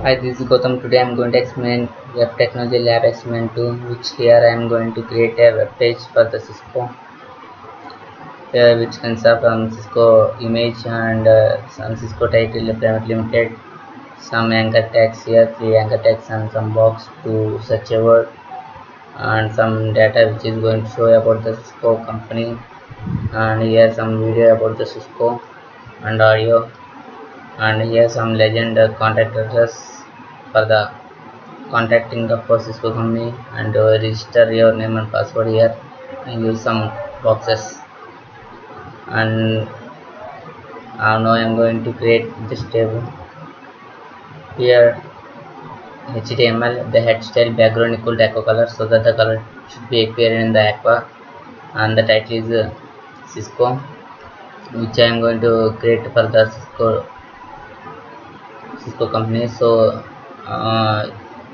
Hi, this is Gautam. Today I am going to explain Web Technology Lab Experiment 2, which here I am going to create a web page for the Cisco, which consists of Cisco image and some Cisco title private limited, some anchor tags here, 3 anchor tags and some box to search a word, and some data which is going to show about the Cisco company, and here some video about the Cisco and audio, and here some legend contact address for the contacting the Cisco company, and register your name and password here and use some boxes. And now I am going to create this table here. HTML, the head style background equal to aqua color, so that the color should be appear in the aqua, and the title is Cisco, which I am going to create for the Cisco company. So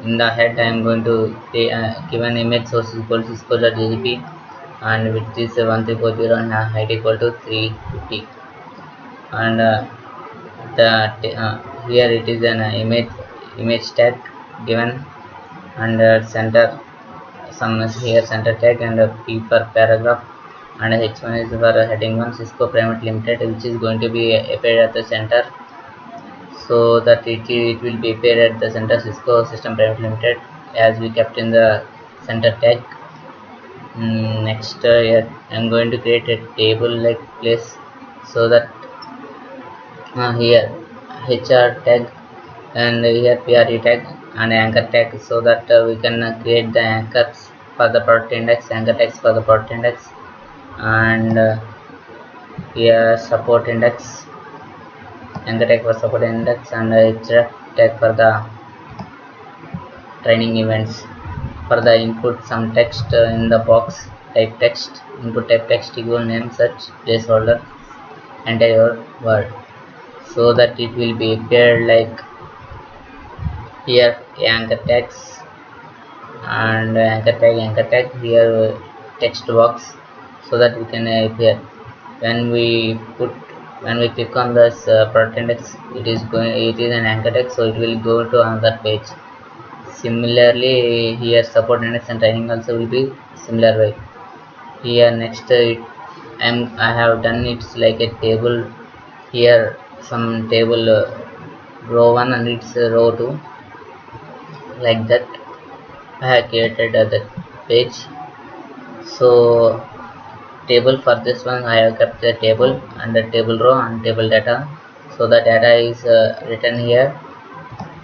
in the head I am going to give an image source equal to cisco.jpg, and width is 1340 and height equal to 350, and here it is an image tag given, and center some here center tag, and P for paragraph, and H1 is for heading 1 Cisco Private Limited, which is going to be appeared at the center, so that it will be appeared at the center Cisco System Private Limited, as we kept in the center tag. Next here I am going to create a table like place, so that here HR tag, and here PRE tag and anchor tag, so that we can create the anchors for the product index, anchor tags for the product index, and here support index, anchor tag for support index, and href tag for the training events. For the input, some text in the box, type text, input type text equal name, search, placeholder, enter your word, so that it will be appeared like here anchor tags, and anchor tag here text box, so that we can appear when we click on this product index, it is an anchor tag, so it will go to another page. Similarly here support index and training also will be similar way. Here next I have done it's like a table, here some table row 1 and it's row 2, like that I have created the page. So table, for this one I have kept the table and the table row and table data, so the data is written here,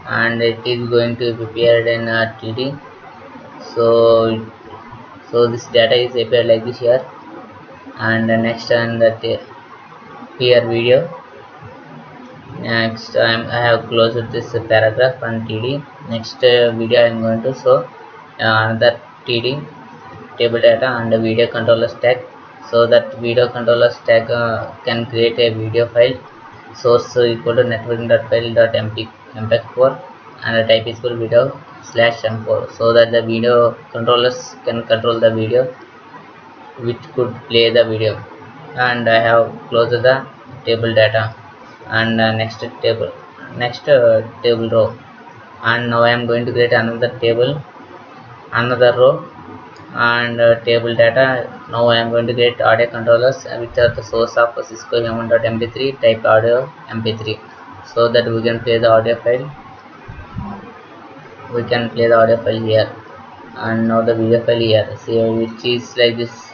and it is going to be appeared in TD. So this data is appeared like this here, and next and that here video. Next I have closed this paragraph and TD. Next video I am going to show another TD, table data, and a video controller tag, so that video controller tag can create a video file, source equal to networking.file.mpeg4, and the type is equal video /m4, so that the video controllers can control the video, which could play the video. And I have closed the table data, and next table row, and now I am going to create another table, another row, and table data. Now I am going to create audio controllers, which are the source of Cisco human.mp3, type audio mp3, so that we can play the audio file. We can play the audio file here, and now the video file here, see, which is like this,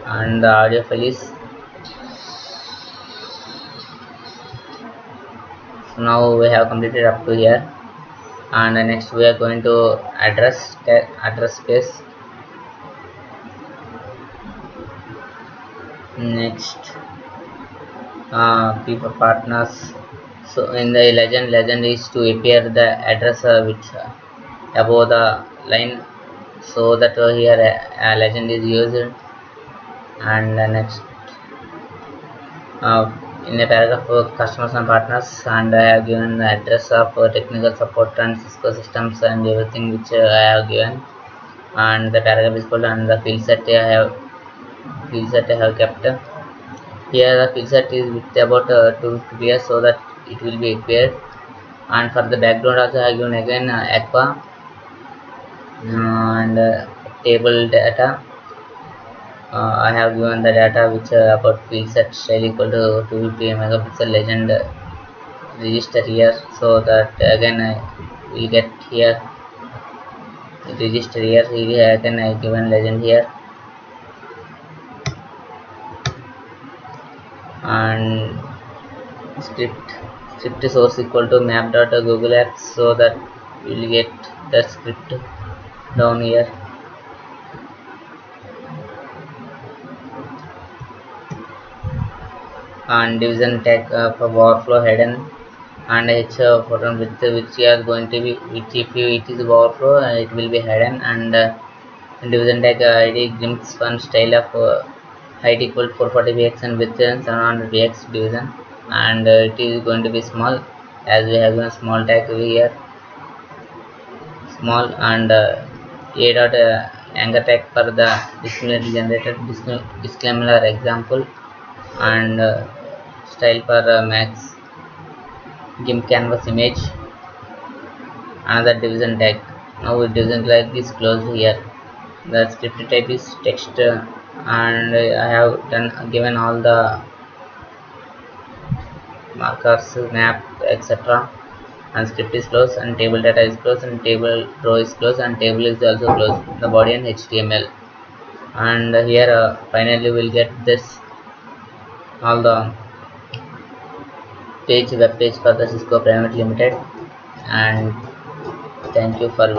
and the audio file is. So now we have completed up to here, and next we are going to address space. Next people partners. So in the legend is to appear the address which above the line, so that here a legend is used. And next in a paragraph of customers and partners, and I have given the address of technical support and Cisco systems and everything which I have given, and the paragraph is full, and the field set I have kept. Here the field set is with about 250 years, so that it will be acquired. And for the background also I have given again aqua and table data. I have given the data which about field set style equal to 250 megapixel legend register here, so that again I will get here register here. Again I given legend here, and script source equal to map.google apps, so that you will get that script down here. And division tag for overflow hidden, and h photon width which you are going to be, which if you it is overflow it will be hidden. And division tag id grimps fun style of height equal to 440px and width 700px division, and it is going to be small, as we have a small tag over here, small. And a dot anchor tag for the display generated disclaimer example, and style for max GIMP canvas image, another division tag. Now division tag is closed here. The script type is text, and I have given all the markers, map, etc. And script is closed, and table data is closed, and table row is closed, and table is also closed, the body and HTML. And here finally we'll get this all the web page for the Cisco Private Limited. And thank you for